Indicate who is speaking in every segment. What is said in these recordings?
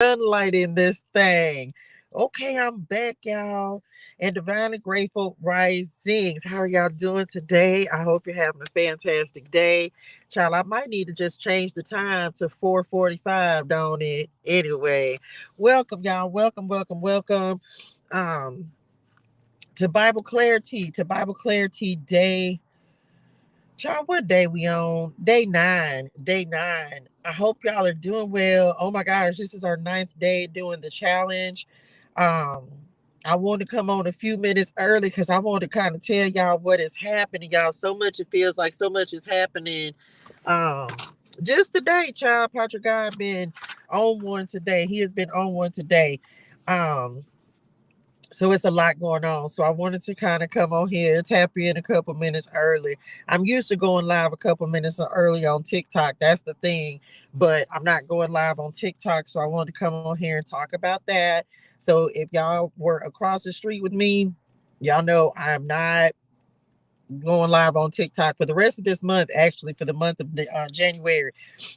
Speaker 1: sunlight in this thing. Okay, I'm back, y'all. And Divinely Grateful Risings. How are y'all doing today? I hope you're having a fantastic day. Child, I might need to just change the time to 4:45, don't it? Anyway, welcome, y'all. Welcome. Um, to Bible Clarity, Day. Child, what day we on? Day nine. Day nine. I hope y'all are doing well. Oh my gosh, this is our ninth day doing the challenge. Um, I wanted to come on a few minutes early because I want to kind of tell y'all what is happening, y'all. So much it feels like so much is happening. Um, just today, child, Patrick God been on one today. He has been on one today. Um, so it's a lot going on. So I wanted to kind of come on here, tap in a couple minutes early. I'm used to going live a couple minutes early on TikTok. That's the thing. But I'm not going live on TikTok. So I wanted to come on here and talk about that. So if y'all were across the street with me, y'all know I'm not going live on TikTok for the rest of this month. Actually, for the month of January,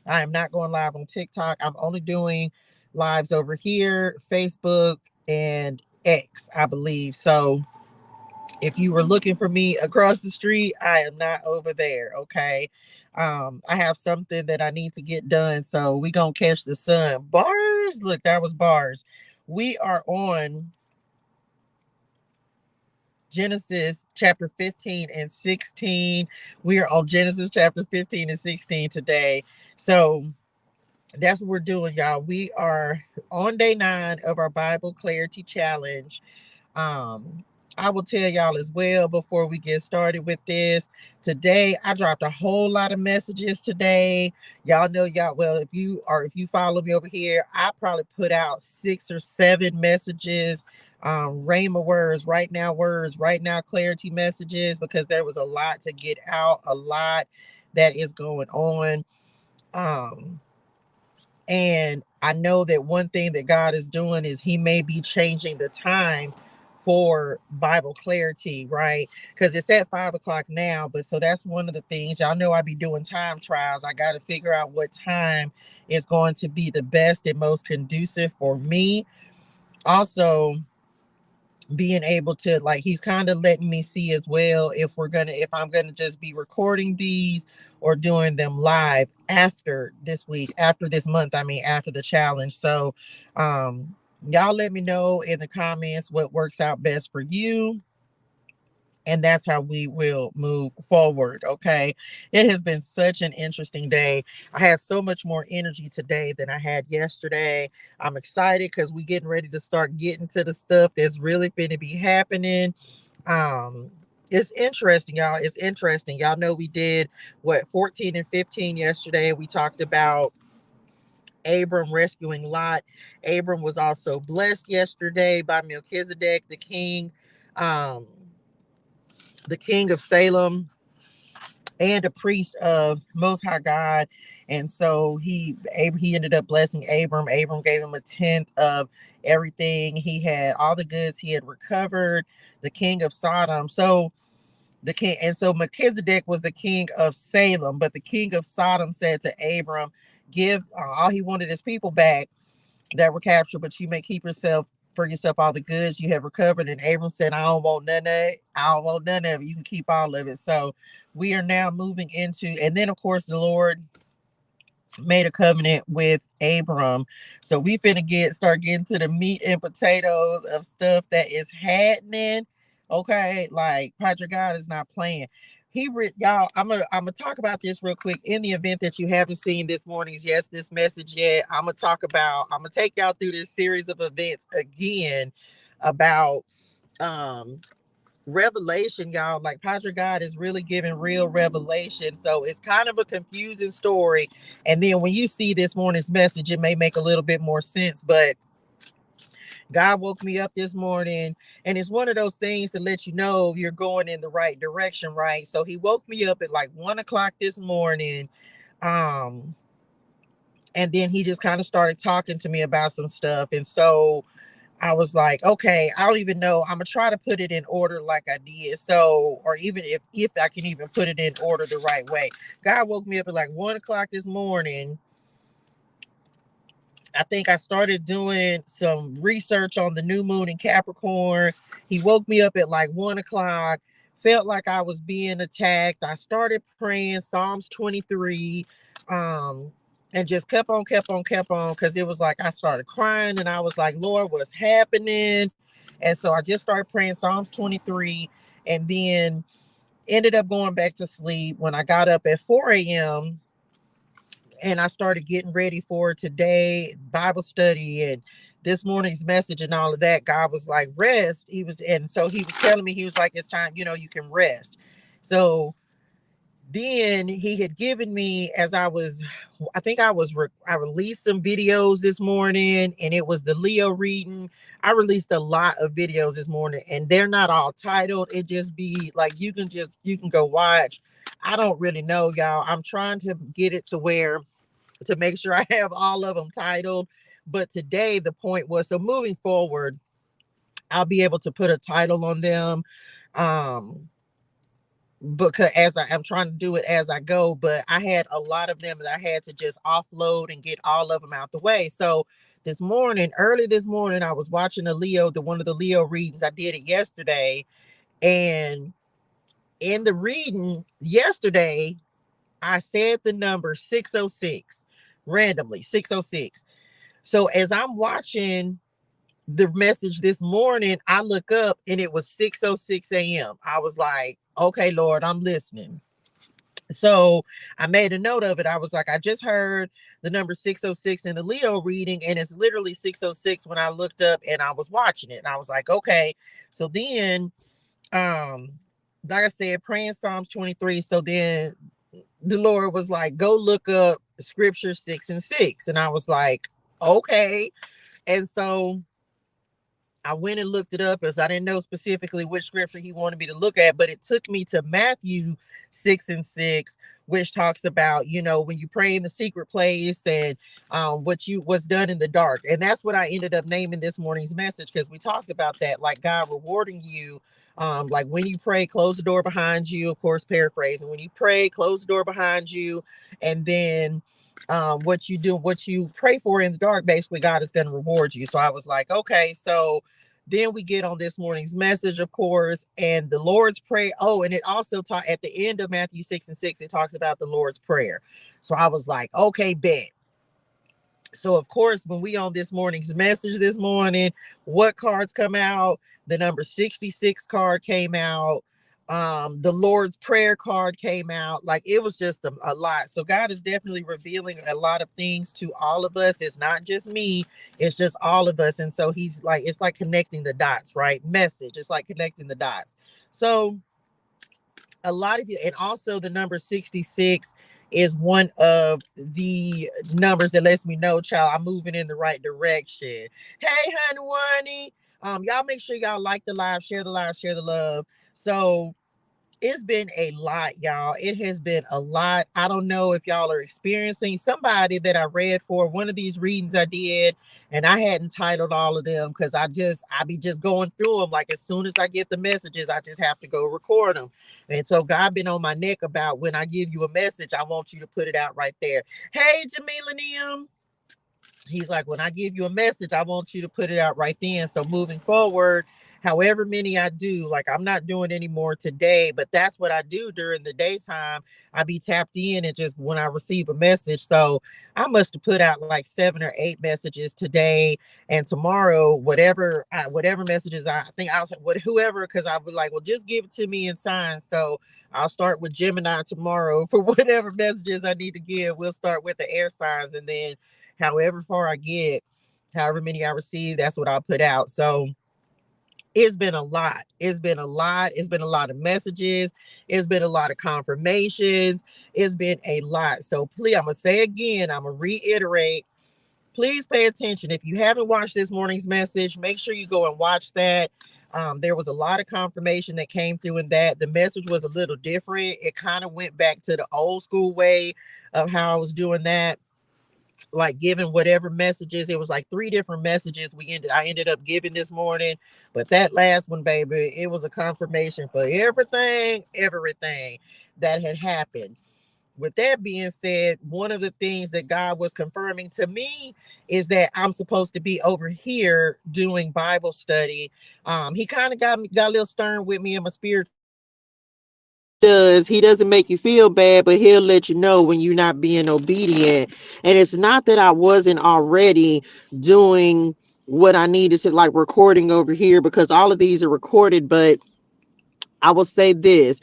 Speaker 1: I am not going live on TikTok. I'm only doing lives over here, Facebook, and X, I believe. So if you were looking for me across the street, I am not over there. Okay. I have something that I need to get done. So we gonna catch the sun. Bars. Look, that was bars. We are on Genesis chapter 15 and 16. We are on Genesis chapter 15 and 16 today. So that's what we're doing, y'all. We are on day 9 of our Bible Clarity Challenge. Um, I will tell y'all as well before we get started with this. Today, I dropped a whole lot of messages today. Y'all know y'all well if you follow me over here, I probably put out 6 or 7 messages, Rhema words, right now clarity messages because there was a lot to get out, a lot that is going on. Um and I know that one thing that God is doing is He may be changing the time for Bible clarity, right? Because it's at 5 o'clock now. But so that's one of the things. Y'all know I be doing time trials. I got to figure out what time is going to be the best and most conducive for me. Also, being able to like he's kind of letting me see as well if I'm gonna just be recording these or doing them live after this week, after this month, I mean after the challenge. So y'all let me know in the comments what works out best for you, and that's how we will move forward. Okay, it has been such an interesting day. I had so much more energy today than I had yesterday. I'm excited because we getting ready to start getting to the stuff that's really going to be happening. um it's interesting, y'all. It's interesting. Y'all know we did what 14 and 15 yesterday. We talked about Abram rescuing Lot. Abram was also blessed yesterday by Melchizedek, um the king of Salem, and a priest of Most High God. And so he ended up blessing Abram. Abram gave him a tenth of everything he had, all the goods he had recovered. The king of Sodom. So the king, and so Melchizedek was the king of Salem, but the king of Sodom said to Abram, "Give all he wanted his people back that were captured, but you may keep yourself for yourself all the goods you have recovered." And Abram said, "I don't want none of it. I don't want none of it. You can keep all of it." So we are now moving into, and then of course the Lord made a covenant with Abram. So we finna start getting to the meat and potatoes of stuff that is happening. Okay, like Patrick God is not playing. Y'all, I'm gonna talk about this real quick. In the event that you haven't seen this message yet, I'm gonna take y'all through this series of events again about um revelation, y'all. Like Patrick God is really giving real revelation. So it's kind of a confusing story. And then when you see this morning's message, it may make a little bit more sense. But God woke me up this morning, and it's one of those things to let you know you're going in the right direction, right? So he woke me up at like 1 o'clock this morning. Um, and then he just kind of started talking to me about some stuff. And so I was like, okay, I don't even know. I'm gonna try to put it in order like I did. So, or even if I can even put it in order the right way. God woke me up at like 1 o'clock this morning, I think I started doing some research on the new moon in Capricorn. He woke me up at like 1 o'clock, felt like I was being attacked. I started praying Psalms 23, um, and just kept on, because it was like I started crying and I was like, Lord, what's happening? And so I just started praying Psalms 23, and then ended up going back to sleep. When I got up at 4 a.m., and I started getting ready for today, Bible study and this morning's message and all of that, God was like, rest. And so he was telling me, he was like, it's time, you can rest. So then he had given me, as I think I released some videos this morning, and it was the Leo reading. I released a lot of videos this morning, and they're not all titled. It just be like, you can go watch. I don't really know, y'all. I'm trying to get it to make sure I have all of them titled. But today the point was, so moving forward, I'll be able to put a title on them. Um, because I'm trying to do it as I go, but I had a lot of them that I had to just offload and get all of them out the way. So early this morning, I was watching one of the Leo readings. I did it yesterday. And in the reading yesterday, I said the number 606 randomly, 606. So as I'm watching the message this morning, I look up and it was 6:06 a.m. I was like, okay, Lord, I'm listening. So I made a note of it. I was like, I just heard the number 6:06 in the Leo reading, and it's literally 6:06 when I looked up and I was watching it. And I was like, okay. So then, um, like I said, praying Psalms 23. So then the Lord was like, go look up scripture 6 and 6. And I was like, okay. And so I went and looked it up, as I didn't know specifically which scripture he wanted me to look at, but it took me to Matthew 6:6, which talks about, when you pray in the secret place, and what's done in the dark. And that's what I ended up naming this morning's message, because we talked about that, like God rewarding you. Like when you pray, close the door behind you, of course, paraphrasing. When you pray, close the door behind you, and then what you pray for in the dark, basically God is going to reward you. So I was like, okay. So then we get on this morning's message, of course, and the Lord's Prayer. Oh, and it also taught at the end of Matthew 6:6, it talks about the Lord's Prayer. So I was like, okay, bet. So of course, when we on this morning's message this morning, what cards come out? The number 66 card came out. The Lord's Prayer card came out. Like, it was just a lot. So God is definitely revealing a lot of things to all of us. It's not just me, it's just all of us. And so he's like, it's like connecting the dots, right? Message, it's like connecting the dots. So a lot of you, and also the number 66 is one of the numbers that lets me know, child, I'm moving in the right direction. Hey, honey, y'all make sure y'all like the live, share the live, share the love. So it's been a lot, y'all. It has been a lot. I don't know if y'all are experiencing. Somebody that I read for one of these readings I did, and I hadn't titled all of them, because I be just going through them. Like, as soon as I get the messages, I just have to go record them. And so God been on my neck about, when I give you a message, I want you to put it out right there. Hey, Jamila Nim. He's like, when I give you a message, I want you to put it out right then. So moving forward, however many I do, like, I'm not doing any more today, but that's what I do during the daytime. I be tapped in, and just when I receive a message. So I must have put out like 7 or 8 messages today, and tomorrow, whatever messages I think I'll whoever, because I was like, well, just give it to me in signs. So I'll start with Gemini tomorrow for whatever messages I need to give. We'll start with the air signs, and then however far I get, however many I receive, that's what I'll put out. So it's been a lot. It's been a lot. It's been a lot of messages. It's been a lot of confirmations. It's been a lot. So please, I'm going to say again, I'm going to reiterate, please pay attention. If you haven't watched this morning's message, make sure you go and watch that. There was a lot of confirmation that came through in that. The message was a little different. It kind of went back to the old school way of how I was doing that, like giving whatever messages. It was like 3 different messages I ended up giving this morning. But that last one, baby, it was a confirmation for everything that had happened. with that being said, one of the things that God was confirming to me is that I'm supposed to be over here doing Bible study. He kind of got a little stern with me in my spirit. He doesn't make you feel bad, but he'll let you know when you're not being obedient. And it's not that I wasn't already doing what I needed to, like recording over here, because all of these are recorded. But I will say this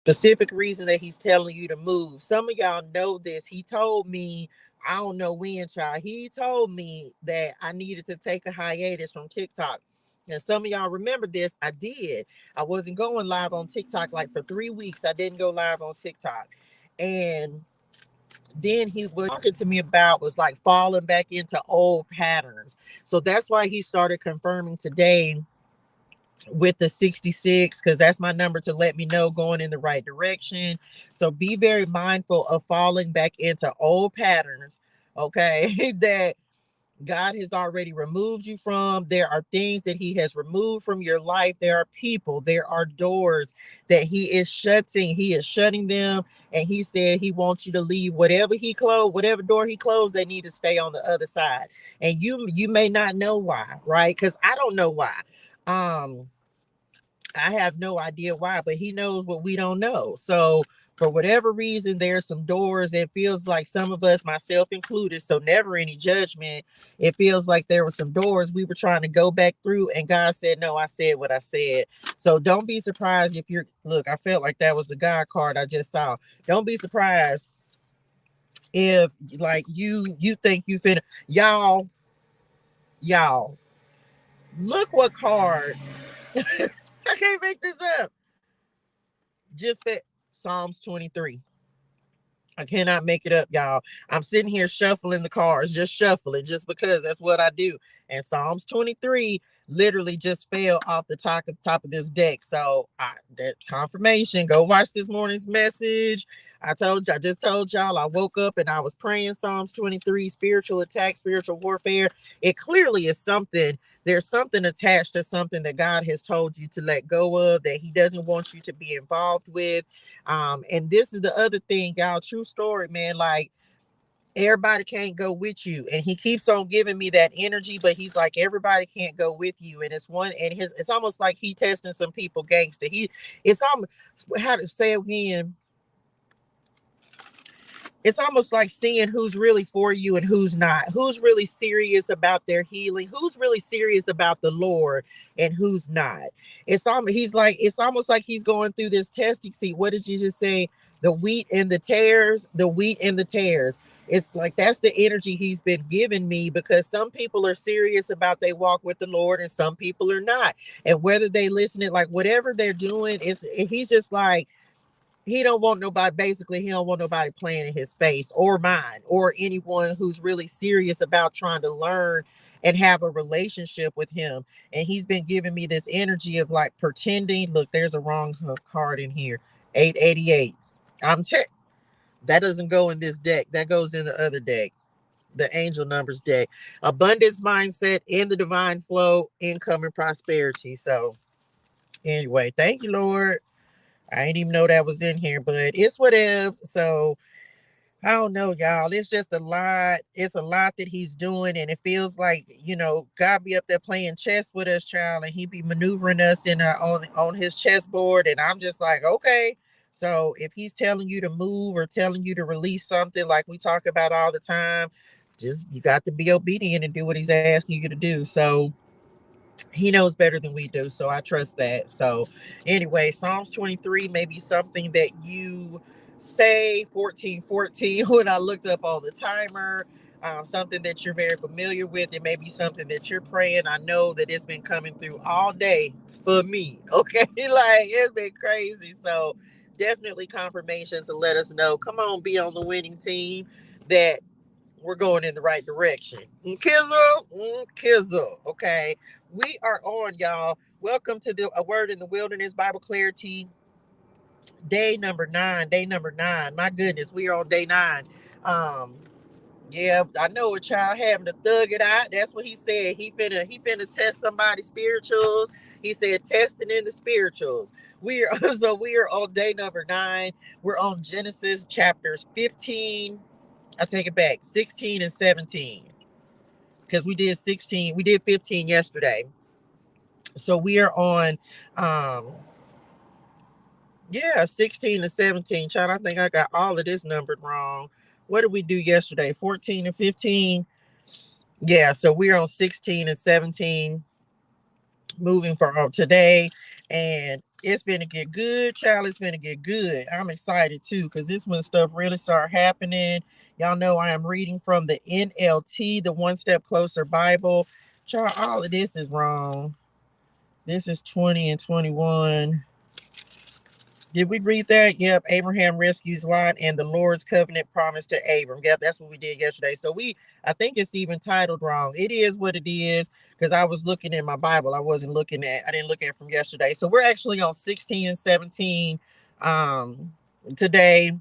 Speaker 1: specific reason that he's telling you to move. Some of y'all know this. He told me, I don't know when, child. He told me that I needed to take a hiatus from TikTok. And some of y'all remember this. I did. I wasn't going live on TikTok like for 3 weeks. I didn't go live on TikTok. And then he was talking to me about was like falling back into old patterns. So that's why he started confirming today with the 66, because that's my number to let me know going in the right direction. So be very mindful of falling back into old patterns, okay, that God has already removed you from. There are things that he has removed from your life. There are people, there are doors that he is shutting. He is shutting them. And he said he wants you to leave whatever he closed, whatever door he closed, they need to stay on the other side. And you may not know why, right? Because I don't know why. Um, I have no idea why, but he knows what we don't know. So, for whatever reason, there's some doors. It feels like some of us, myself included, so never any judgment. It feels like there were some doors we were trying to go back through, and God said, no, I said what I said. So, don't be surprised if you're, look, I felt like that was the God card I just saw. Don't be surprised if, like, you think you finna, y'all, look what card. I can't make this up. Just fit Psalms 23. I cannot make it up, y'all. I'm sitting here shuffling the cards, just shuffling, just because that's what I do. And Psalms 23 literally just fell off the top of this deck. So that confirmation. Go watch this morning's message. I just told y'all I woke up and I was praying Psalms 23, spiritual attack, spiritual warfare. It clearly is something. There's something attached to something that God has told you to let go of, that he doesn't want you to be involved with. And this is the other thing, y'all, true story, man. Like, everybody can't go with you. And he keeps on giving me that energy, but he's like, everybody can't go with you. And it's one, and it's almost like he testing some people gangster. It's almost, how to say it again, it's almost like seeing who's really for you and who's not, who's really serious about their healing, who's really serious about the Lord, and who's not. It's almost like he's going through this testing. See, what did you just say? The wheat and the tares, the wheat and the tares. It's like that's the energy he's been giving me, because some people are serious about they walk with the Lord and some people are not. And whether they listen it, like whatever they're doing, is he's just like, he don't want nobody, basically he don't want nobody playing in his face or mine or anyone who's really serious about trying to learn and have a relationship with him. And he's been giving me this energy of like pretending. Look, there's a wrong card in here. 888. I'm check. That doesn't go in this deck, that goes in the other deck, the angel numbers deck. Abundance mindset in the divine flow, income and prosperity. So anyway, thank you, Lord. I didn't even know that was in here, but it's whatever. So I don't know, y'all. It's just a lot. It's a lot that he's doing, and it feels like, God be up there playing chess with us, child, and he be maneuvering us in on his chessboard, and I'm just like, okay. So if he's telling you to move or telling you to release something, like we talk about all the time, just you got to be obedient and do what he's asking you to do. So he knows better than we do, so I trust that. So anyway, Psalms 23 may be something that you say 1414 when I looked up on the timer. Something that you're very familiar with. It may be something that you're praying. I know that it's been coming through all day for me. Okay, like it's been crazy. So definitely confirmation to let us know, come on, be on the winning team, that we're going in the right direction. Kizzle. Okay. We are on, y'all. Welcome to the A Word in the Wilderness Bible Clarity, day number 9. Day number 9. My goodness, we are on day 9. Um, Yeah, I know a child having to thug it out. That's what he said. He finna test somebody's spirituals. He said testing in the spirituals. We are so we are on day number 9. We're on Genesis chapters 15. I take it back, 16 and 17. Because we did 15 yesterday. So we are on yeah, 16 and 17. Child, I think I got all of this numbered wrong. What did we do yesterday? 14 and 15. Yeah, so we're on 16 and 17 moving for today. And it's gonna get good, child. It's gonna get good. I'm excited too, because this when stuff really start happening. Y'all know I am reading from the NLT, the One Step Closer Bible. Child, all of this is wrong. This is 20 and 21. Did we read that? Yep. Abraham rescues Lot and the Lord's covenant promise to Abram. Yep, that's what we did yesterday. So I think it's even titled wrong. It is what it is, because I was looking in my Bible. I didn't look at it from yesterday. So we're actually on 16 and 17 today.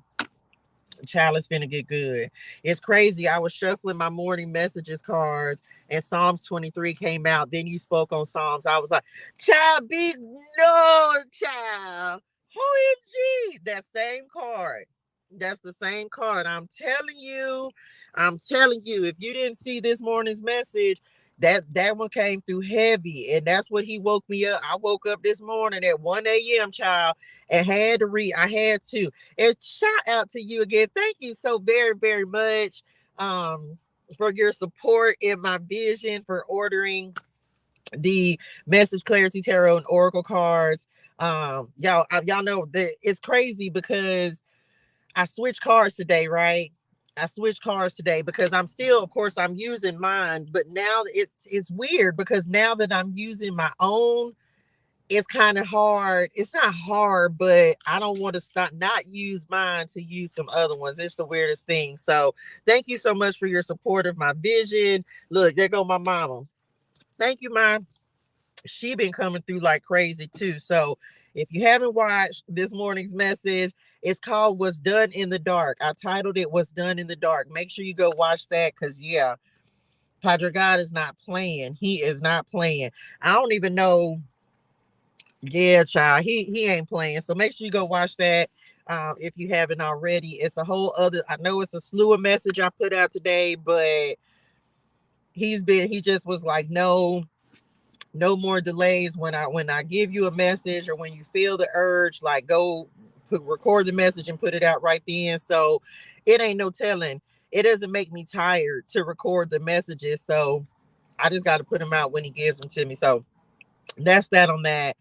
Speaker 1: Child, is finna get good. It's crazy. I was shuffling my morning messages cards and Psalms 23 came out. Then you spoke on Psalms. I was like, child, big no, child. OMG. That same card. That's the same card. I'm telling you, if you didn't see this morning's message, that one came through heavy. And that's what he woke me up. I woke up this morning at 1 a.m., child, and had to read. I had to. And shout out to you again. Thank you so very, very much for your support in my vision, for ordering the Message Clarity Tarot and Oracle cards. Y'all know that it's crazy because I switched cards today, right? I switched cards today because I'm still, of course, I'm using mine, but now it's weird because now that I'm using my own, it's kind of hard. It's not hard, but I don't want to stop not use mine to use some other ones. It's the weirdest thing. So thank you so much for your support of my vision. Look, there go my mama. Thank you, Mom. She been coming through like crazy too. So if you haven't watched this morning's message, it's called What's Done in the Dark. I titled it What's Done in the Dark. Make sure you go watch that, because yeah, Padre God is not playing. He is not playing. I don't even know. Yeah, child, he ain't playing. So make sure you go watch that if you haven't already. It's a whole other. I know it's a slew of message I put out today, but he just was like, no more delays. When I give you a message, or when you feel the urge, like go record the message and put it out right then. So it ain't no telling. It doesn't make me tired to record the messages. So I just got to put them out when he gives them to me. So that's that on that.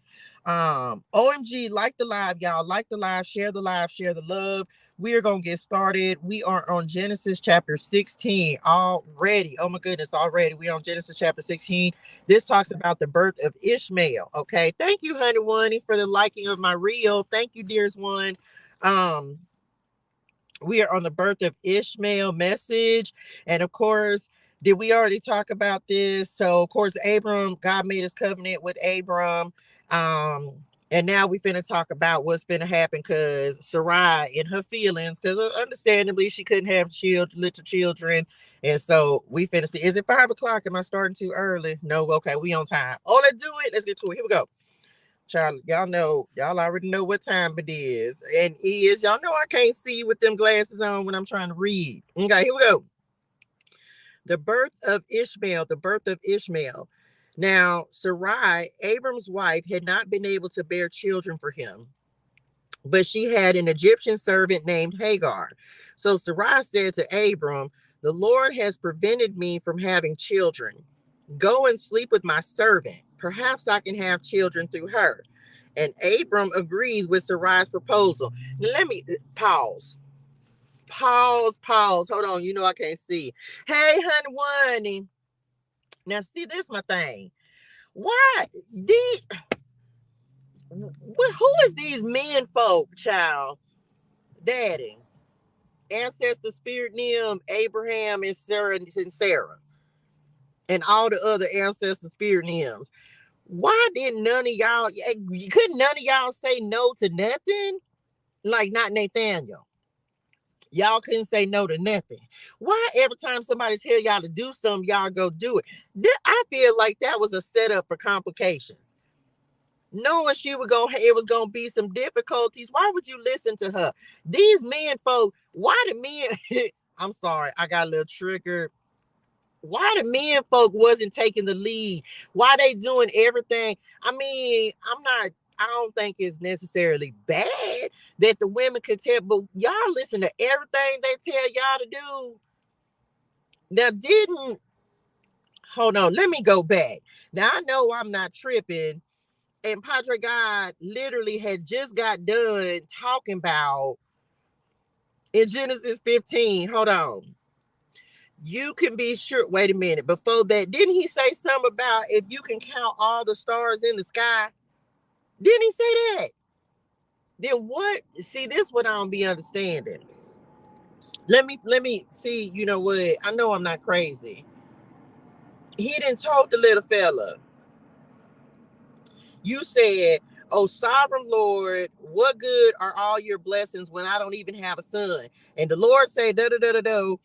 Speaker 1: OMG, like the live, y'all. Like the live, share the love. We are gonna get started. We are on Genesis chapter 16 already. Oh my goodness, already. We on Genesis chapter 16. This talks about the birth of Ishmael. Okay. Thank you, honey one, for the liking of my reel. Thank you, dearest one. Um, we are on the birth of Ishmael message. And of course, did we already talk about this? So of course, God made his covenant with Abram. And now we finna talk about what's finna happen, because Sarai in her feelings, because understandably she couldn't have little children. And so we finna see, is it 5 o'clock? Am I starting too early? No, okay, we on time. Oh, let's do it. Let's get to it. Here we go. Child, y'all already know what time it is. And y'all know I can't see with them glasses on when I'm trying to read. Okay, here we go. The birth of Ishmael, the birth of Ishmael. Now, Sarai, Abram's wife, had not been able to bear children for him, but she had an Egyptian servant named Hagar. So Sarai said to Abram, "The Lord has prevented me from having children. Go and sleep with my servant. Perhaps I can have children through her." And Abram agrees with Sarai's proposal. Now, let me pause. Pause. Hold on. You know I can't see. Hey, honey, now see, this is my thing. Why? Who is these men folk, child? Daddy. Ancestor spirit name, Abraham and Sarah, and all the other ancestor spirit names. Why didn't couldn't none of y'all say no to nothing? Like, not Nathaniel. Y'all couldn't say no to nothing. Why every time somebody tell y'all to do something, y'all go do it? I feel like that was a setup for complications. Knowing it was gonna be some difficulties. Why would you listen to her? These men folk, why the men I'm sorry, I got a little triggered. Why the men folk wasn't taking the lead? Why they doing everything? I mean, I don't think it's necessarily bad that the women could tell, but y'all listen to everything they tell y'all to do. Now, didn't hold on, let me go back. Now I know I'm not tripping, and Padre God literally had just got done talking about in Genesis 15. Hold on. You can be sure. Wait a minute. Before that, didn't he say something about if you can count all the stars in the sky? Didn't he say that? Then what? See, this is what I don't be understanding. Let me see. You know what? I know I'm not crazy. He didn't told the little fella. You said, "Oh, sovereign Lord, what good are all your blessings when I don't even have a son?" And the Lord said, "Da da da da da.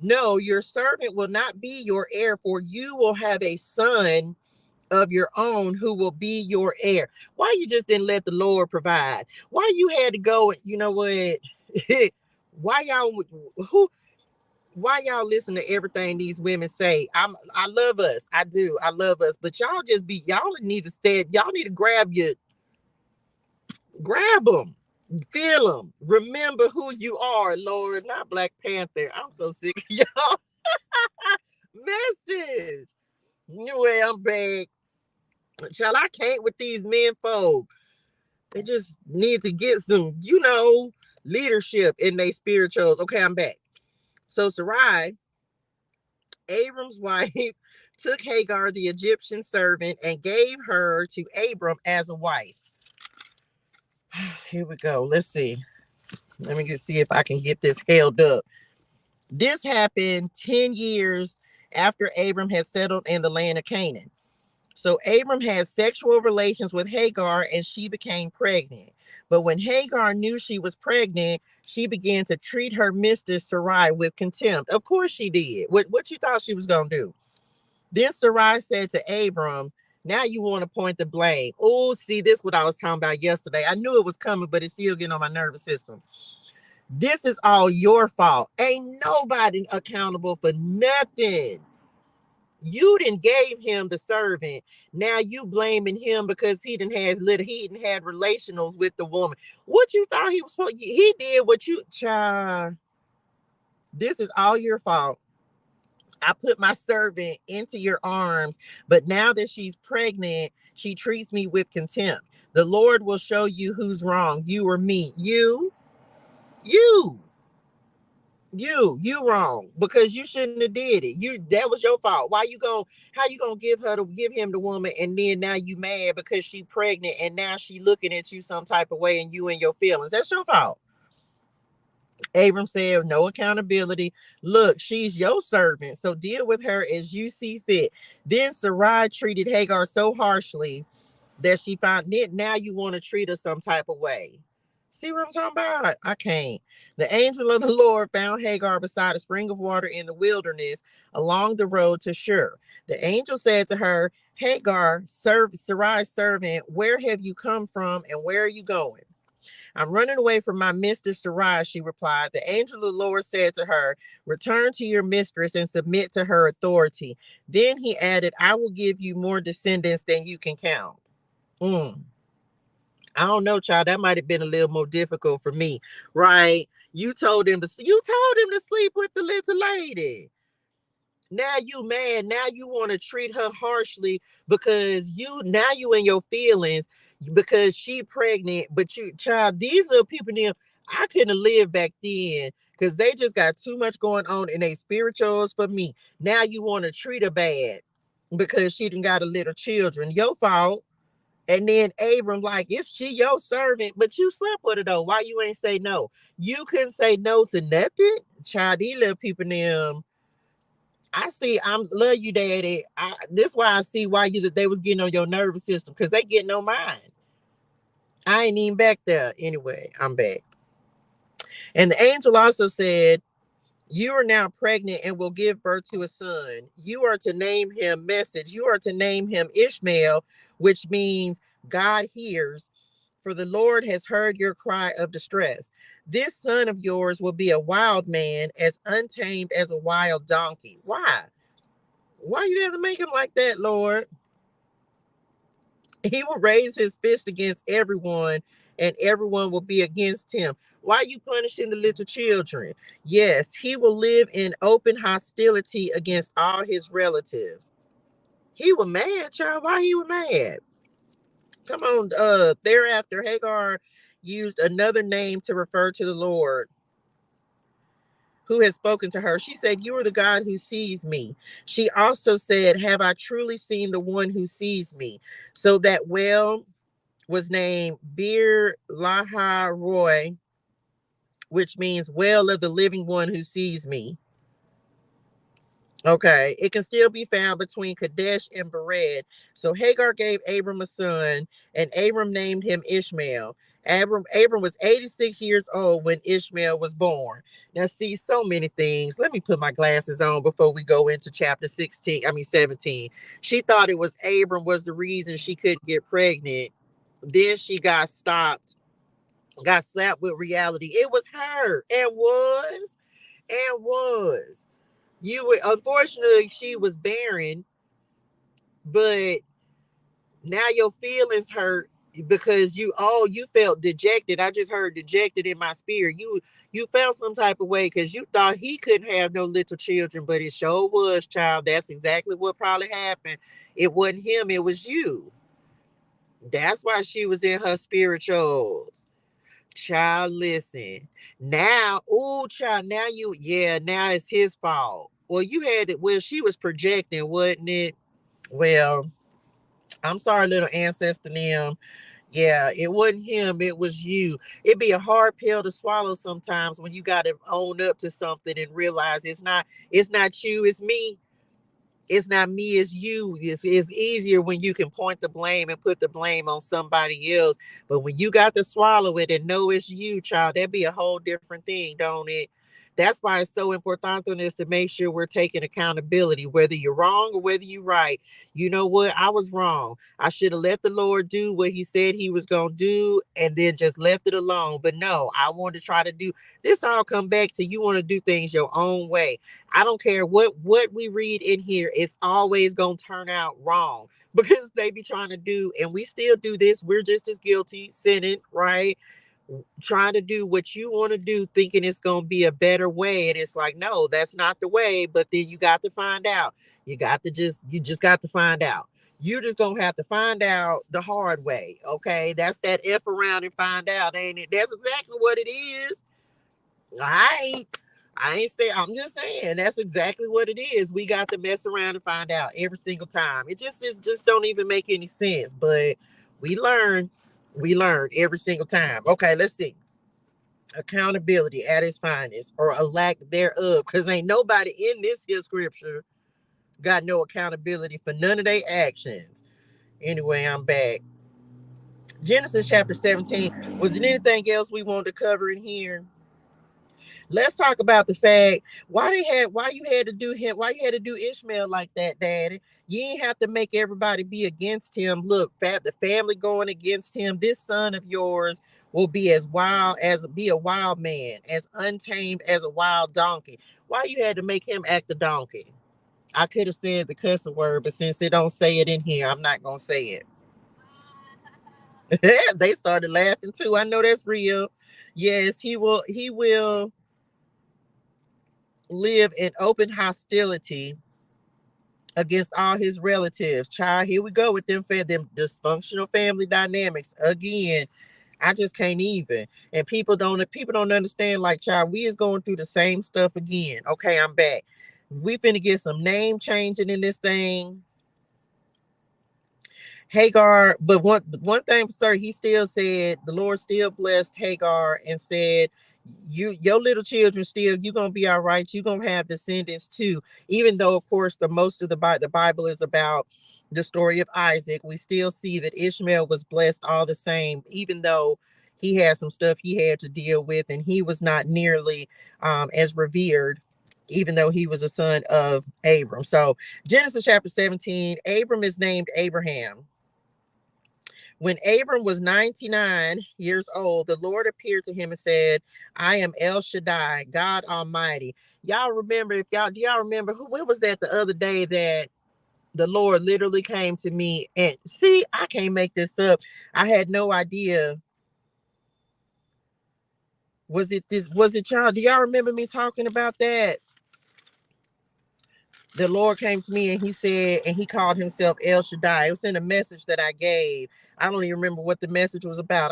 Speaker 1: No, your servant will not be your heir, for you will have a son of your own who will be your heir." Why you just didn't let the Lord provide? Why you had to go? You know what? why y'all who? Why y'all listen to everything these women say? I love us. I do. I love us. But y'all need to stand. Y'all need to grab them, feel them. Remember who you are, Lord. Not Black Panther. I'm so sick of y'all message. Anyway, I'm back. Child, I can't with these men folk. They just need to get some, leadership in their spirituals. Okay, I'm back. So Sarai, Abram's wife, took Hagar, the Egyptian servant, and gave her to Abram as a wife. Here we go. Let's see. Let me see if I can get this held up. This happened 10 years after Abram had settled in the land of Canaan. So Abram had sexual relations with Hagar and she became pregnant. But when Hagar knew she was pregnant, she began to treat her mistress Sarai with contempt. Of course she did. What you thought she was going to do? Then Sarai said to Abram, "Now you want to point the blame." Oh, see, this is what I was talking about yesterday. I knew it was coming, but it's still getting on my nervous system. This is all your fault. Ain't nobody accountable for nothing. You didn't gave him the servant. Now you blaming him because he didn't had relationals with the woman. What you thought he was supposed? He did what you child. This is all your fault. I put my servant into your arms, but now that she's pregnant, she treats me with contempt. The Lord will show you who's wrong, you or me. You, you wrong because you shouldn't have did it. That was your fault. How you gonna give him the woman and then now you mad because she pregnant and now she looking at you some type of way and you in your feelings? That's your fault. Abram said, "No accountability. Look, she's your servant, so deal with her as you see fit." Then Sarai treated Hagar so harshly that she found it. Now you want to treat her some type of way. See what I'm talking about? I can't. The angel of the Lord found Hagar beside a spring of water in the wilderness along the road to Shur. The angel said to her, "Hagar, Sarai's servant, where have you come from and where are you going?" "I'm running away from my mistress Sarai," she replied. The angel of the Lord said to her, "Return to your mistress and submit to her authority." Then he added, "I will give you more descendants than you can count." Mm. I don't know, child. That might have been a little more difficult for me, right? You told him to sleep with the little lady. Now you mad. Now you want to treat her harshly because you in your feelings because she pregnant. But you, child, these little people, I couldn't have lived back then because they just got too much going on in their spirituals for me. Now you want to treat her bad because she done got a little children. Your fault. And then Abram, like, "Is she your servant?" But you slept with her though. Why you ain't say no? You couldn't say no to nothing. Child, these little people, them. I see. I'm love you, daddy. This why I see why they was getting on your nervous system because they getting on mine. I ain't even back there. Anyway, I'm back. And the angel also said, you are now pregnant and will give birth to a son. You are to name him Message. You are to name him Ishmael, which means God hears, for the Lord has heard your cry of distress. This son of yours will be a wild man, as untamed as a wild donkey. Why? Why you have to make him like that, Lord? He will raise his fist against everyone, and everyone will be against him. Why are you punishing the little children? Yes, he will live in open hostility against all his relatives. He was mad, child. Why he was mad? Come on. Thereafter, Hagar used another name to refer to the Lord who had spoken to her. She said, you are the God who sees me. She also said, have I truly seen the one who sees me? So that well was named Bir Lahai Roy, which means well of the living one who sees me. Okay, it can still be found between Kadesh and Bered. So Hagar gave Abram a son, and Abram named him Ishmael. Abram was 86 years old when Ishmael was born. Now, see, so many things. Let me put my glasses on before we go into chapter 17. She thought it was Abram was the reason she couldn't get pregnant. Then she got stopped, got slapped with reality. It was her. And was. You were, unfortunately, she was barren, but now your feelings hurt because you felt dejected. I just heard dejected in my spirit. You felt some type of way because you thought he couldn't have no little children, but it sure was, child. That's exactly what probably happened. It wasn't him, it was you. That's why she was in her spirituals. Child, listen. Now, oh, child, now it's his fault. Well, you had it. Well, she was projecting, wasn't it? Well, I'm sorry, little ancestor Nim. Yeah, it wasn't him, it was you. It'd be a hard pill to swallow sometimes when you gotta own up to something and realize it's not you, it's me. It's not me, it's you. It's easier when you can point the blame and put the blame on somebody else. But when you got to swallow it and know it's you, child, that'd be a whole different thing, don't it? That's why it's so important on this to make sure we're taking accountability, whether you're wrong or whether you're right. You know what? I was wrong. I should have let the Lord do what he said he was going to do and then just left it alone. But no, I want to try to do this. All come back to you want to do things your own way. I don't care what we read in here, it's always gonna turn out wrong because they be trying to do, and we still do this. We're just as guilty, sinning, right? Trying to do what you want to do, thinking it's gonna be a better way, and it's like, no, that's not the way. But then you got to find out. You just got to find out. You're just gonna have to find out the hard way. Okay, that's that F around and find out, ain't it? That's exactly what it is. I I ain't say I'm just saying that's exactly what it is. We got to mess around and find out every single time. It just don't even make any sense. But we learn, we learn every single time. Okay, let's see. Accountability at its finest, or a lack thereof, because ain't nobody in this here scripture got no accountability for none of their actions. Anyway, I'm back. Genesis chapter 17. Was there anything else we wanted to cover in here? Let's talk about the fact why you had to do him, why you had to do Ishmael like that, Daddy. You ain't have to make everybody be against him. Look, the family going against him. This son of yours will be as wild as be a wild man, as untamed as a wild donkey. Why you had to make him act a donkey? I could have said the cussing word, but since it don't say it in here, I'm not gonna say it. They started laughing too. I know that's real. Yes, he will live in open hostility against all his relatives. Child, here we go with them dysfunctional family dynamics again. I just can't even. And people don't understand. Like, child, we is going through the same stuff again. Okay, I'm back. We finna get some name changing in this thing. Hagar, but one thing for sir, he still said the Lord still blessed Hagar and said, your little children still, you're gonna be all right. You're gonna have descendants too. Even though, of course, the most of the Bible is about the story of Isaac, we still see that Ishmael was blessed all the same, even though he had some stuff he had to deal with, and he was not nearly as revered, even though he was a son of Abram. So Genesis chapter 17, Abram is named Abraham. When Abram was 99 years old, the Lord appeared to him and said, I am El Shaddai, God Almighty. Y'all remember, do y'all remember when was that the other day that the Lord literally came to me? And see, I can't make this up. I had no idea. Was it y'all? Do y'all remember me talking about that? The Lord came to me and he said, and he called himself El Shaddai. It was in a message that I gave. I don't even remember what the message was about.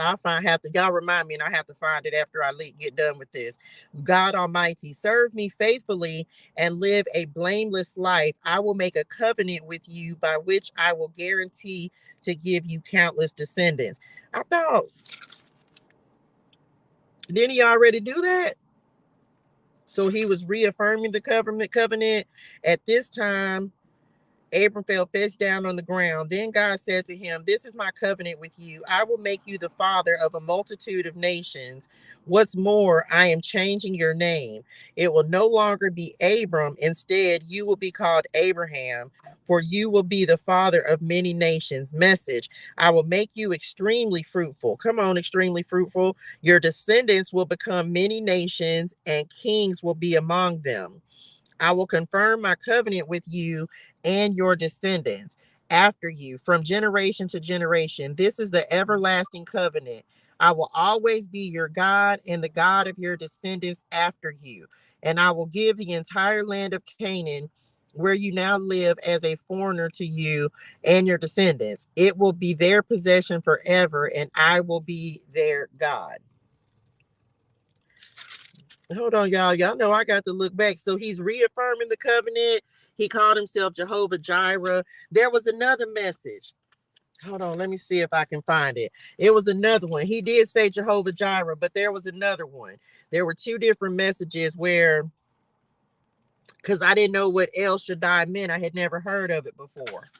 Speaker 1: Y'all remind me, and I have to find it after I get done with this. God Almighty, serve me faithfully and live a blameless life. I will make a covenant with you by which I will guarantee to give you countless descendants. I thought, didn't he already do that? So he was reaffirming the covenant at this time. Abram fell face down on the ground. Then God said to him, this is my covenant with you. I will make you the father of a multitude of nations. What's more, I am changing your name. It will no longer be Abram. Instead, you will be called Abraham, for you will be the father of many nations. Message, I will make you extremely fruitful. Come on, extremely fruitful. Your descendants will become many nations, and kings will be among them. I will confirm my covenant with you and your descendants after you from generation to generation. This is the everlasting covenant. I will always be your God and the God of your descendants after you. And I will give the entire land of Canaan, where you now live, as a foreigner to you and your descendants. It will be their possession forever, and I will be their God. Hold on, y'all. Y'all know I got to look back. So he's reaffirming the covenant. He called himself Jehovah Jireh. There was another message. Hold on, let me see if I can find it. It was another one. He did say Jehovah Jireh, but there was another one. There were two different messages where, because I didn't know what El Shaddai meant. I had never heard of it before.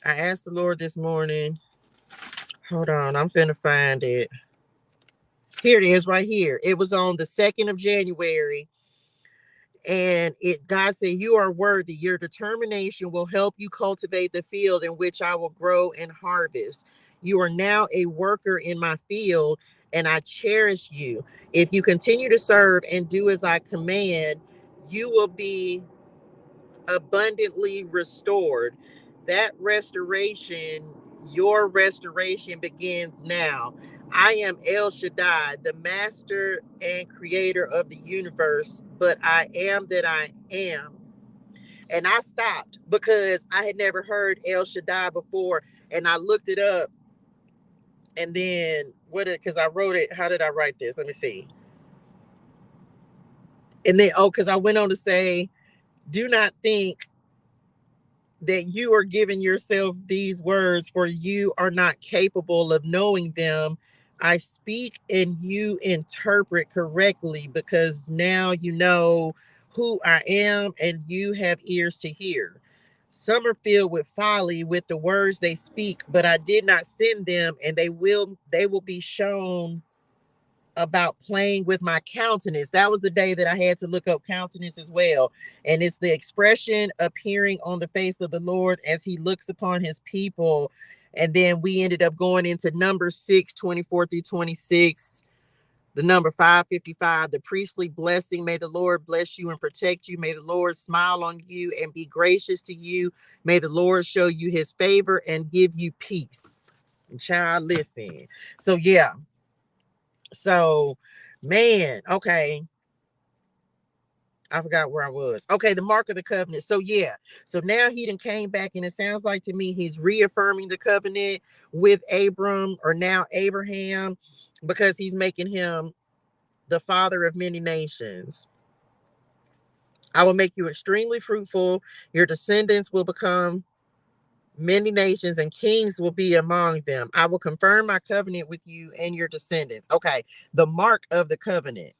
Speaker 1: I asked the Lord this morning. Hold on, I'm finna find it. Here it is right here. It was on the 2nd of January. And God said, you are worthy. Your determination will help you cultivate the field in which I will grow and harvest. You are now a worker in my field, and I cherish you. If you continue to serve and do as I command, you will be abundantly restored. That restoration, your restoration begins now. I am El Shaddai, the master and creator of the universe, but I am that I am. And I stopped because I had never heard El Shaddai before. And I looked it up. And then because I wrote it, how did I write this? Let me see. And then, because I went on to say, do not think that you are giving yourself these words, for you are not capable of knowing them. I speak and you interpret correctly, because now you know who I am and you have ears to hear. Some are filled with folly with the words they speak, but I did not send them, and they will be shown about playing with my countenance. That was the day that I had to look up countenance as well. And it's the expression appearing on the face of the Lord as he looks upon his people. And then we ended up going into number 6:24 through 26. The number 555, the priestly blessing. May the Lord bless you and protect you. May the Lord smile on you and be gracious to you. May the Lord show you his favor and give you peace. And child, listen. So yeah. So, man, okay. I forgot where I was. Okay, the mark of the covenant. So yeah. So now he done came back, and it sounds like to me he's reaffirming the covenant with Abram, or now Abraham, because he's making him the father of many nations. I will make you extremely fruitful. Your descendants will become many nations, and kings will be among them. I will confirm my covenant with you and your descendants. Okay, the mark of the covenant.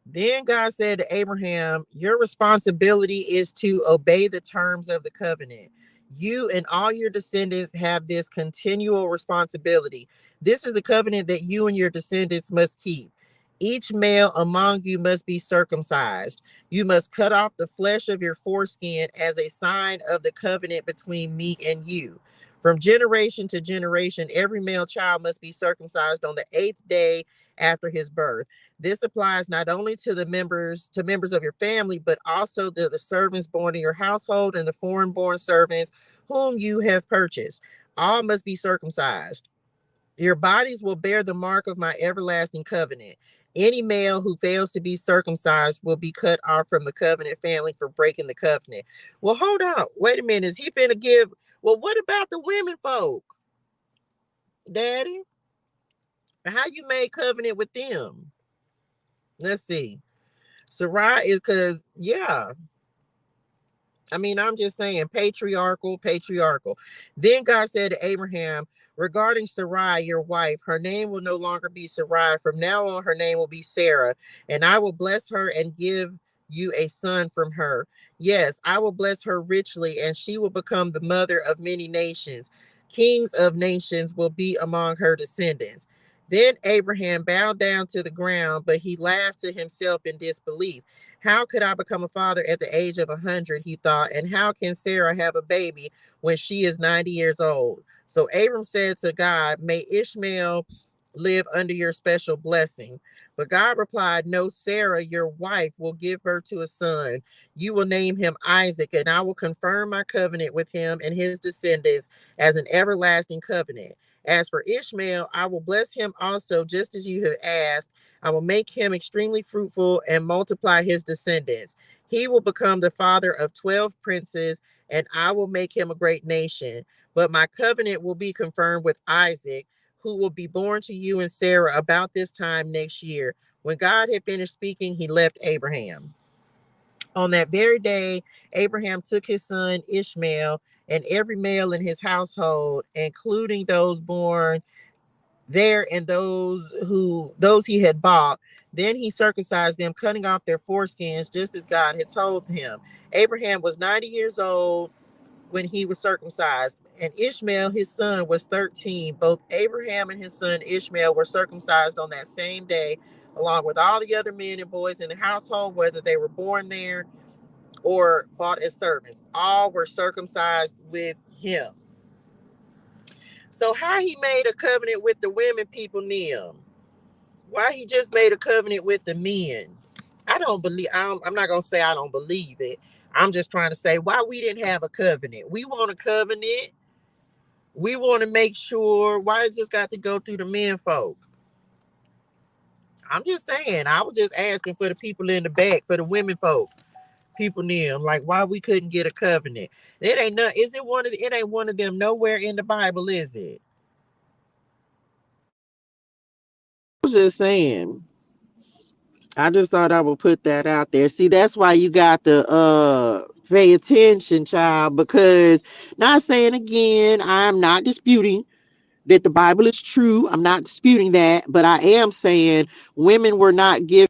Speaker 1: Then God said to Abraham, your responsibility is to obey the terms of the covenant. You and all your descendants have this continual responsibility. This is the covenant that you and your descendants must keep. Each male among you must be circumcised. You must cut off the flesh of your foreskin as a sign of the covenant between me and you. From generation to generation, every male child must be circumcised on the 8th day after his birth. This applies not only to members of your family, but also to the servants born in your household and the foreign-born servants whom you have purchased. All must be circumcised. Your bodies will bear the mark of my everlasting covenant. Any male who fails to be circumcised will be cut off from the covenant family for breaking the covenant. Well, hold on. Wait a minute. Is he finna give? Well, what about the women folk, Daddy? How you made covenant with them? Let's see. Sarai is because, yeah, I mean, I'm just saying, patriarchal. Then God said to Abraham, regarding Sarai, your wife, her name will no longer be Sarai. From now on, her name will be Sarah, and I will bless her and give you a son from her. Yes, I will bless her richly, and she will become the mother of many nations. Kings of nations will be among her descendants. Then Abraham bowed down to the ground, but he laughed to himself in disbelief. How could I become a father at the age of 100? He thought, and how can Sarah have a baby when she is 90 years old? So Abram said to God, may Ishmael live under your special blessing. But God replied, no, Sarah, your wife, will give birth to a son. You will name him Isaac, and I will confirm my covenant with him and his descendants as an everlasting covenant. As for Ishmael, I will bless him also, just as you have asked. I will make him extremely fruitful and multiply his descendants. He will become the father of 12 princes, and I will make him a great nation. But my covenant will be confirmed with Isaac, who will be born to you and Sarah about this time next year. When God had finished speaking, he left Abraham. On that very day, Abraham took his son Ishmael and every male in his household, including those born there and those he had bought. Then he circumcised them, cutting off their foreskins, just as God had told him. Abraham was 90 years old when he was circumcised, and Ishmael his son was 13. Both Abraham and his son Ishmael were circumcised on that same day, along with all the other men and boys in the household, whether they were born there or bought as servants. All were circumcised with him. So how he made a covenant with the women people, Nim? Why he just made a covenant with the men? I don't believe. I'm not gonna say I don't believe it. I'm just trying to say why we didn't have a covenant. We want a covenant. We want to make sure. Why it just got to go through the men folk? I'm just saying. I was just asking for the people in the back, for the women folk, people near them, like why we couldn't get a covenant. It ain't none. Is it one of the, it ain't one of them nowhere in the Bible, is it? I was just saying. I just thought I would put that out there. See, that's why you got to pay attention, child, because not saying again, I'm not disputing that the Bible is true. I'm not disputing that, but I am saying women were not given,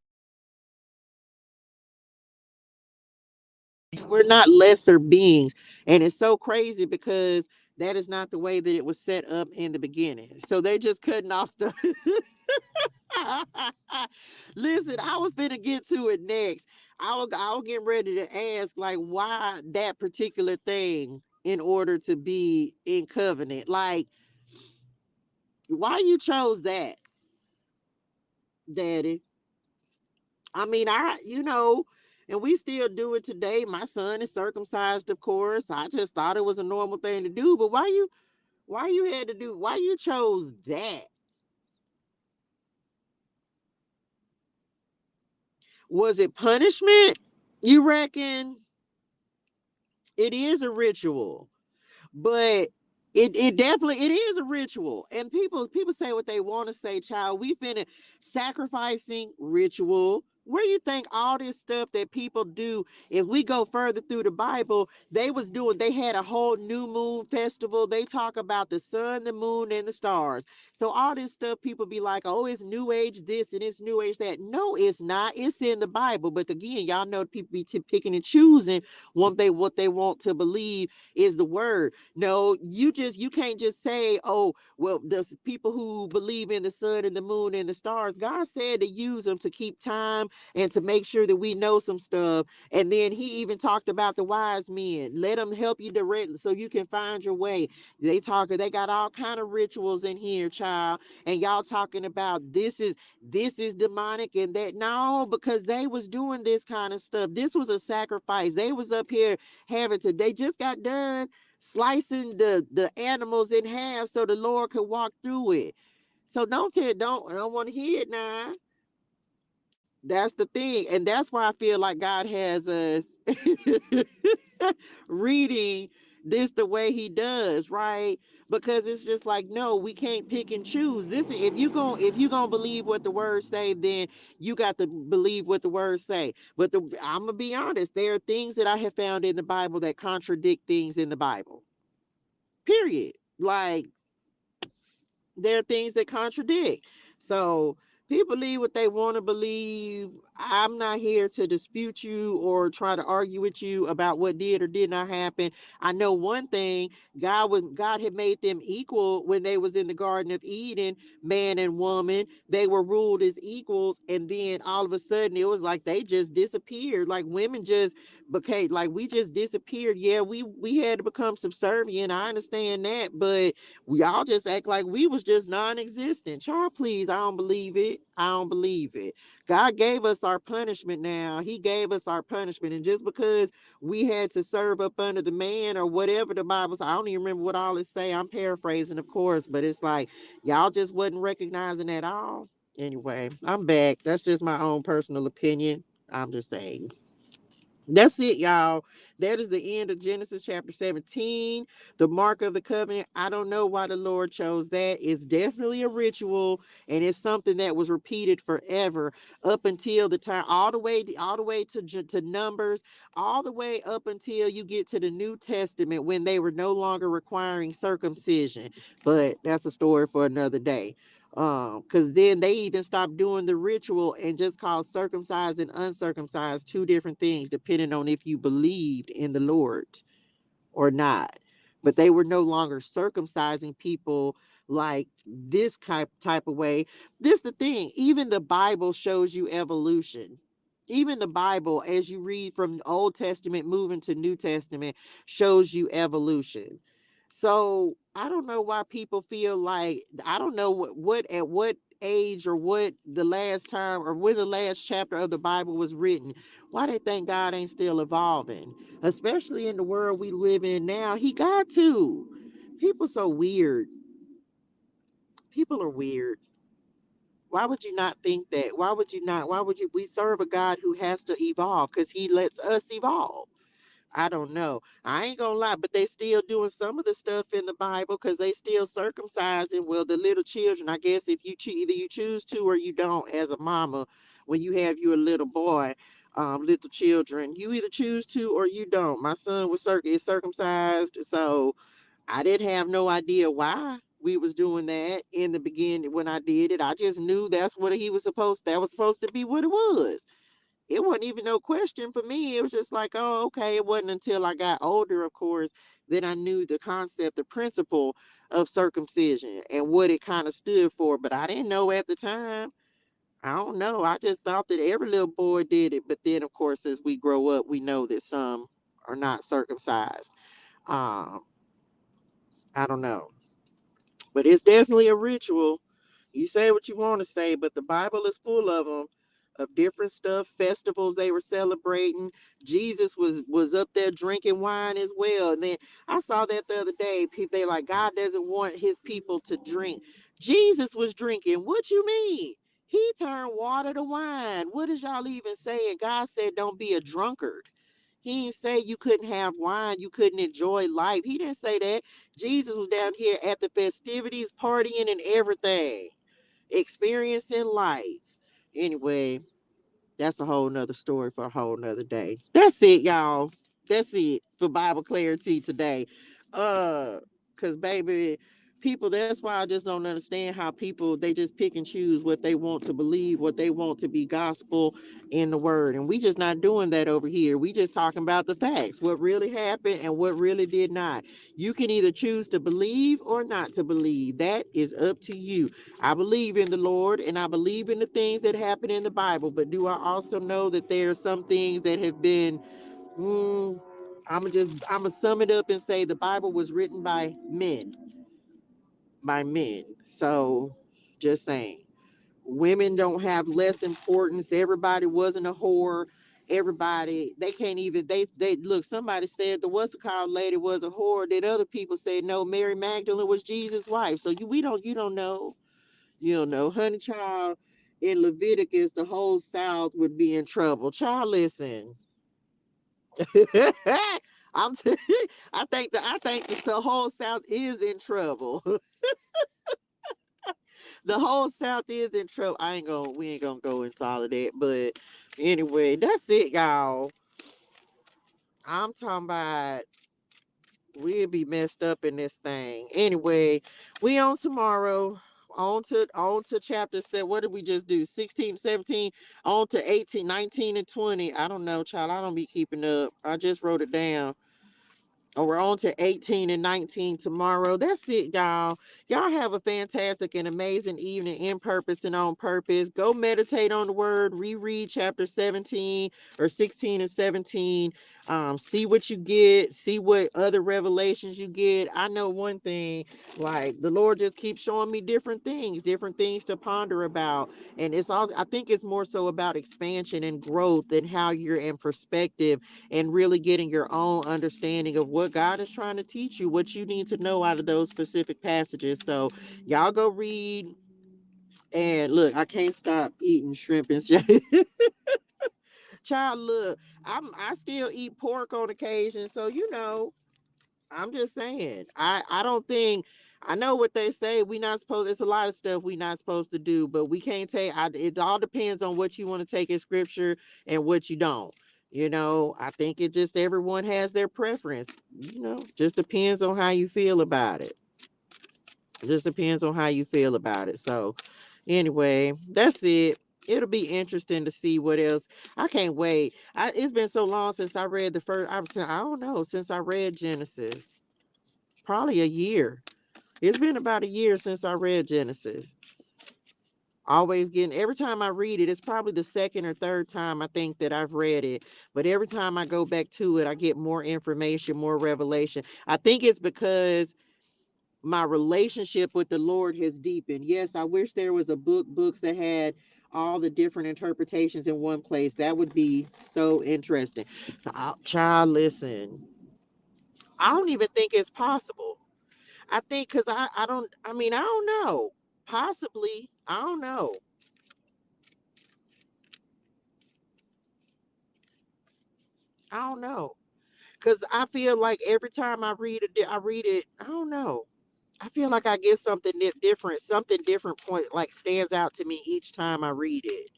Speaker 1: we're not lesser beings. And it's so crazy because that is not the way that it was set up in the beginning. So they just cutting off stuff. Listen, I was gonna get to it next. I was getting ready to ask, like, why that particular thing in order to be in covenant? Like, why you chose that, Daddy? I mean, and we still do it today. My son is circumcised, of course. I just thought it was a normal thing to do. But why you chose that? Was it punishment? You reckon? It is a ritual, but it definitely it is a ritual. And people say what they want to say, child. We finna sacrificing ritual,
Speaker 2: Where you think all this stuff that people do, if we go further through the Bible, they had a whole new moon festival. They talk about the sun, the moon, and the stars. So all this stuff, people be like, oh, it's new age this and it's new age that. No, it's not. It's in the Bible. But again, y'all know people be picking and choosing what they want to believe is the word. No, you can't just say, oh, well, the people who believe in the sun and the moon and the stars, God said to use them to keep time and to make sure that we know some stuff. And then he even talked about the wise men. Let them help you direct so you can find your way. They got all kind of rituals in here, child. And y'all talking about this is demonic and that. No, because they was doing this kind of stuff. This was a sacrifice. They was up here they just got done slicing the animals in half so the Lord could walk through it. So I don't want to hear it now. That's the thing. And that's why I feel like God has us reading this the way he does, right? Because it's just like, no, we can't pick and choose. This if you gonna believe what the words say, then you got to believe what the words say. But I'm gonna be honest, there are things that I have found in the Bible that contradict things in the Bible. Period. Like there are things that contradict. So people believe what they want to believe. I'm not here to dispute you or try to argue with you about what did or did not happen. I know one thing: God had made them equal when they was in the Garden of Eden, man and woman. They were ruled as equals, and then all of a sudden it was like they just disappeared. Like women just became like we just disappeared. Yeah, we had to become subservient. I understand that, but we all just act like we was just non-existent. Child, please, I don't believe it. I don't believe it. God gave us our punishment now. He gave us our punishment. And just because we had to serve up under the man or whatever the Bible says, I don't even remember what all it say. I'm paraphrasing, of course, but it's like y'all just wasn't recognizing at all. Anyway, I'm back. That's just my own personal opinion. I'm just saying. That's it, y'all. That is the end of Genesis chapter 17, the mark of the covenant. I don't know why the Lord chose that. It's definitely a ritual, and it's something that was repeated forever up until the time, all the way to Numbers, all the way up until you get to the New Testament when they were no longer requiring circumcision. But that's a story for another day. Because then they even stopped doing the ritual and just called circumcised and uncircumcised two different things, depending on if you believed in the Lord or not. But they were no longer circumcising people like this type of way. This the thing. Even the Bible shows you evolution. Even the Bible, as you read from Old Testament moving to New Testament, shows you evolution. So I don't know why people feel like I don't know what at what age or what the last time or when the last chapter of the Bible was written, why they think God ain't still evolving, especially in the world we live in now. He got to. People so weird. People are weird. Why would you not think that? Why would you not? Why would you? We serve a God who has to evolve because he lets us evolve. I don't know. I ain't gonna lie, but they still doing some of the stuff in the Bible because they still circumcising. Well, the little children. I guess if either you choose to or you don't, as a mama, when you have your little boy, little children, you either choose to or you don't. My son was is circumcised, so I didn't have no idea why we was doing that in the beginning when I did it. I just knew that's what he was supposed. That was supposed to be what it was. It wasn't even no question for me. It was just like, oh, okay. It wasn't until I got older, of course, that I knew the concept, the principle of circumcision and what it kind of stood for. But I didn't know at the time. I don't know. I just thought that every little boy did it. But then, of course, as we grow up, we know that some are not circumcised. Um, I don't know. But it's definitely a ritual. You say what you want to say, but the Bible is full of them, of different stuff, festivals they were celebrating. Jesus was up there drinking wine as well. And then I saw that the other day. People they like God doesn't want his people to drink. Jesus was drinking. What you mean? He turned water to wine. What is y'all even saying? God said, "Don't be a drunkard." He didn't say you couldn't have wine, you couldn't enjoy life. He didn't say that. Jesus was down here at the festivities, partying and everything, experiencing life. Anyway, That's a whole nother story for a whole nother day. That's it, y'all. That's it for Bible clarity today. Cause baby, people, that's why I just don't understand how people they just pick and choose what they want to believe, what they want to be gospel in the word. And we just not doing that over here. We just talking about the facts, what really happened and what really did not. You can either choose to believe or not to believe. That is up to you. I believe in the Lord and I believe in the things that happen in the Bible, but do I also know that there are some things that have been mm, I'm gonna sum it up and say the Bible was written by men. So just saying. Women don't have less importance. Everybody wasn't a whore. Everybody, they can't even they look, somebody said the what's it called lady was a whore. Then other people said no, Mary Magdalene was Jesus' wife. So you don't know. You don't know, honey child, in Leviticus, the whole South would be in trouble. Child, listen. I'm t- I think the whole South is in trouble. The whole South is in trouble. We ain't gonna go into all of that, but anyway, that's it, y'all. I'm talking about we'll be messed up in this thing. Anyway, we on tomorrow. On to chapter 7. What did we just do? 16, 17, on to 18, 19, and 20. I don't know, child. I don't be keeping up. I just wrote it down. Oh, we're on to 18 and 19 tomorrow. That's it, y'all. Y'all have a fantastic and amazing evening in purpose and on purpose. Go meditate on the word, reread chapter 17 or 16 and 17. See what you get, see what other revelations you get. I know one thing, like the Lord just keeps showing me different things to ponder about. And it's also, I think it's more so about expansion and growth and how you're in perspective and really getting your own understanding of what God is trying to teach you, what you need to know out of those specific passages. So y'all go read and look, I can't stop eating shrimp and shit. Child, look, I still eat pork on occasion, so I'm just saying. I don't think I know what they say. We not supposed. It's a lot of stuff we not supposed to do, but we can't take. It all depends on what you want to take as scripture and what you don't. I think it just everyone has their preference. Just depends on how you feel about it. Just depends on how you feel about it. So, anyway, that's it. It'll be interesting to see what else. I can't wait. It's been so long since I read the first. I don't know, since I read Genesis. Probably a year. It's been about a year since I read Genesis. Always getting, every time I read it, it's probably the second or third time I think that I've read it. But every time I go back to it, I get more information, more revelation. I think it's because my relationship with the Lord has deepened. Yes, I wish there was a books that had all the different interpretations in one place. That would be so interesting. Child, listen, I don't even think it's possible. I think because I mean, I don't know. Possibly. I don't know. I don't know. Because I feel like every time I read it, I don't know. I feel like I get something different. Something different point like stands out to me each time I read it.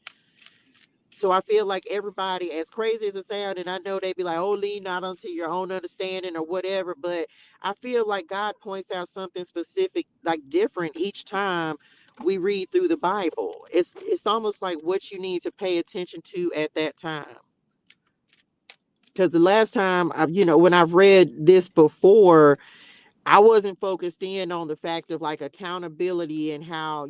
Speaker 2: So I feel like everybody, as crazy as it sounds, and I know they be like, "Oh, lean not unto your own understanding" or whatever, but I feel like God points out something specific, like different each time we read through the Bible. It's almost like what you need to pay attention to at that time. Because the last time when I've read this before, I wasn't focused in on the fact of like accountability and how,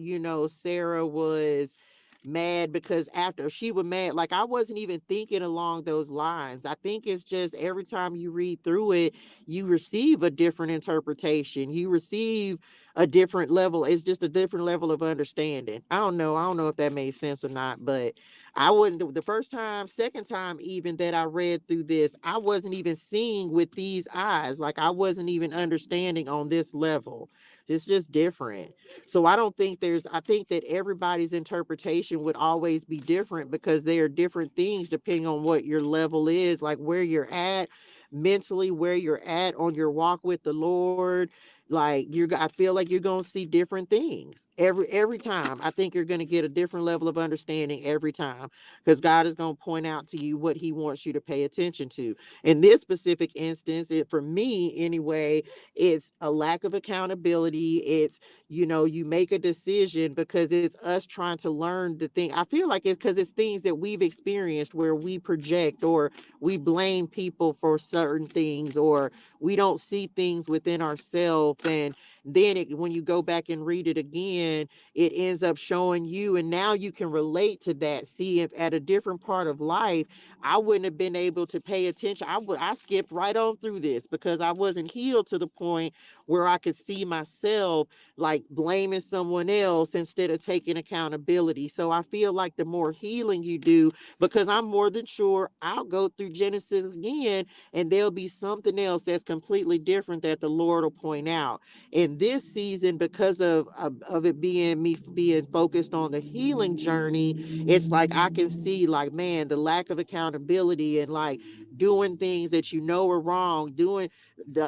Speaker 2: Sarah was mad because after she was mad, like I wasn't even thinking along those lines. I think it's just every time you read through it, you receive a different interpretation. You receive a different level. It's just a different level of understanding. I don't know. I don't know if that made sense or not, but I wouldn't the first time, second time even that I read through this, I wasn't even seeing with these eyes. Like I wasn't even understanding on this level. It's just different. So I think that everybody's interpretation would always be different because they are different things depending on what your level is, like where you're at mentally, where you're at on your walk with the Lord. Like I feel like you're gonna see different things every time. I think you're gonna get a different level of understanding every time, because God is gonna point out to you what He wants you to pay attention to. In this specific instance, it for me anyway, it's a lack of accountability. It's, you make a decision because it's us trying to learn the thing. I feel like it's because it's things that we've experienced where we project or we blame people for certain things, or we don't see things within ourselves. And then when you go back and read it again, it ends up showing you, and now you can relate to that. See, if at a different part of life, I wouldn't have been able to pay attention. I skipped right on through this because I wasn't healed to the point where I could see myself like blaming someone else instead of taking accountability. So I feel like the more healing you do, because I'm more than sure I'll go through Genesis again, and there'll be something else that's completely different that the Lord will point out. In this season, because of it being me being focused on the healing journey, it's like I can see, like, man, the lack of accountability and like doing things that are wrong, doing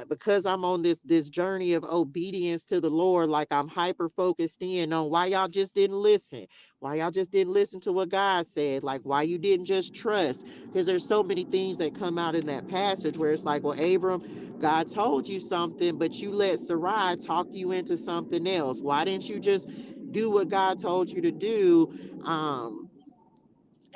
Speaker 2: because I'm on this journey of obedience to the Lord. Like, I'm hyper focused in on why y'all just didn't listen, why y'all just didn't listen to what God said, like why you didn't just trust. Because there's so many things that come out in that passage where it's like, well, Abram, God told you something, but you let Sarai talk you into something else. Why didn't you just do what God told you to do? Um,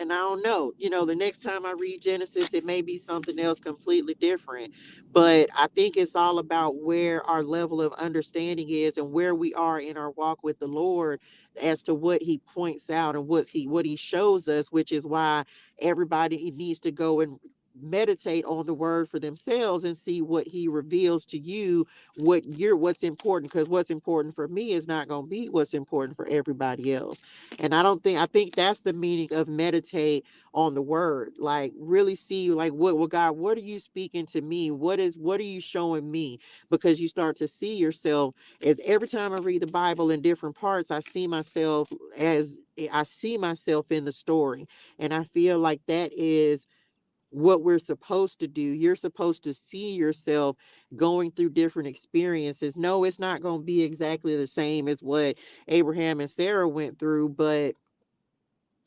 Speaker 2: and I don't know, the next time I read Genesis, it may be something else completely different. But I think it's all about where our level of understanding is and where we are in our walk with the Lord as to what He points out and what he shows us, which is why everybody needs to go and meditate on the word for themselves and see what He reveals to you, what's important, because what's important for me is not going to be what's important for everybody else. And I think that's the meaning of meditate on the word. Like, really see, like, what God, what are you speaking to me? What are you showing me? Because you start to see yourself. Every time I read the Bible in different parts, I see myself in the story. And I feel like that is what we're supposed to do. You're supposed to see yourself going through different experiences. No, it's not going to be exactly the same as what Abraham and Sarah went through, but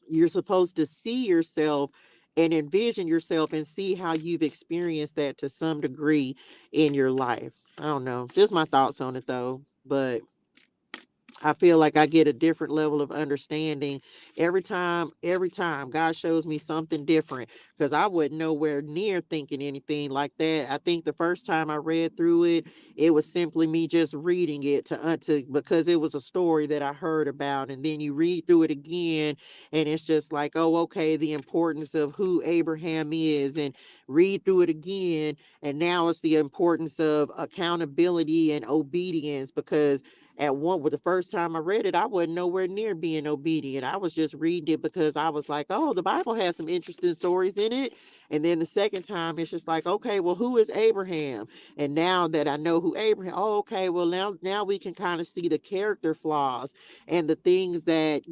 Speaker 2: you're supposed to see yourself and envision yourself and see how you've experienced that to some degree in your life. I don't know, just my thoughts on it though. But I feel like I get a different level of understanding every time God shows me something different, because I wasn't nowhere near thinking anything like that. I think the first time I read through it, it was simply me just reading it to because it was a story that I heard about. And then you read through it again, and it's just like, oh, okay, the importance of who Abraham is, and read through it again. And now it's the importance of accountability and obedience, because at one with the first time I read it, I wasn't nowhere near being obedient. I was just reading it because I was like, oh, the Bible has some interesting stories in it. And then the second time, it's just like, okay, well, who is Abraham? And now that I know who Abraham, oh, okay, well, now we can kind of see the character flaws and the things that,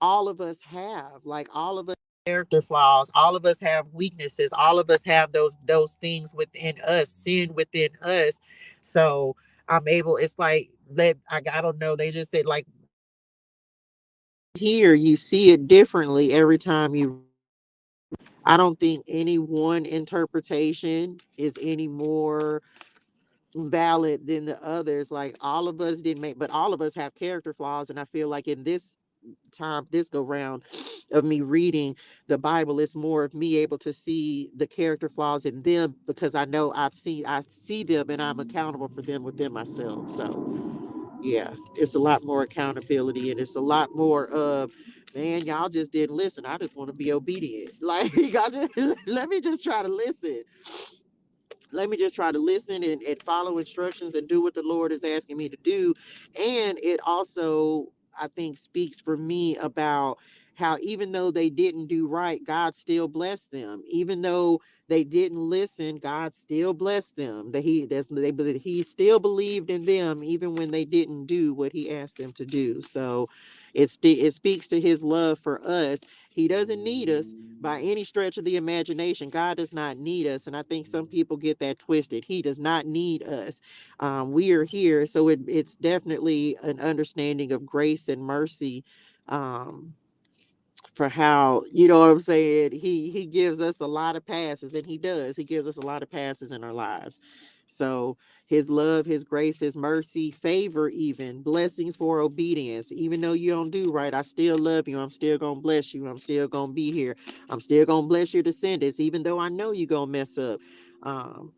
Speaker 2: all of us have. Like, all of us character flaws, all of us have weaknesses, all of us have those things within us, sin within us. So I'm able, it's like, I don't know, they just said, like, here you see it differently every time you. I don't think any one interpretation is any more valid than the others. Like, all of us didn't make, but all of us have character flaws. And I feel like in this go round of me reading the Bible, it's more of me able to see the character flaws in them, because I know I see them and I'm accountable for them within myself. So yeah, it's a lot more accountability, and it's a lot more of, man, y'all just didn't listen. I just want to be obedient. Like, I just let me just try to listen. Let me just try to listen and follow instructions and do what the Lord is asking me to do. And it also, I think, speaks for me about how even though they didn't do right, God still blessed them. Even though they didn't listen, God still blessed them. He still believed in them even when they didn't do what he asked them to do. So it speaks to his love for us. He doesn't need us by any stretch of the imagination. God does not need us, and I think some people get that twisted. He does not need us. We are here, so it's definitely an understanding of grace and mercy. Um, for how, you know what I'm saying, he gives us a lot of passes, and he gives us a lot of passes in our lives. So his love, his grace, his mercy, favor, even blessings for obedience. Even though you don't do right, I still love you. I'm still gonna bless you. I'm still gonna be here. I'm still gonna bless your descendants, even though I know you're gonna mess up.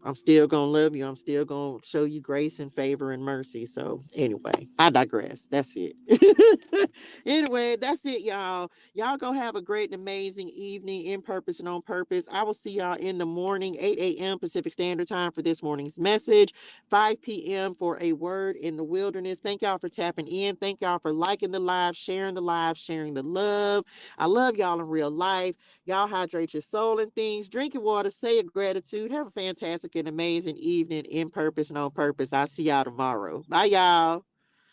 Speaker 2: I'm still gonna love you. I'm still gonna show you grace and favor and mercy. So anyway, I digress. That's it. Anyway, that's it, y'all. Y'all go have a great and amazing evening in purpose and on purpose. I will see y'all in the morning, 8 a.m. Pacific Standard Time for this morning's message, 5 p.m. for a word in the wilderness. Thank y'all for tapping in. Thank y'all for liking the live, sharing the love. I love y'all in real life. Y'all hydrate your soul and things. Drink your water, say a gratitude. Have a fantastic and amazing evening in purpose and on purpose. I'll see y'all tomorrow. Bye, y'all.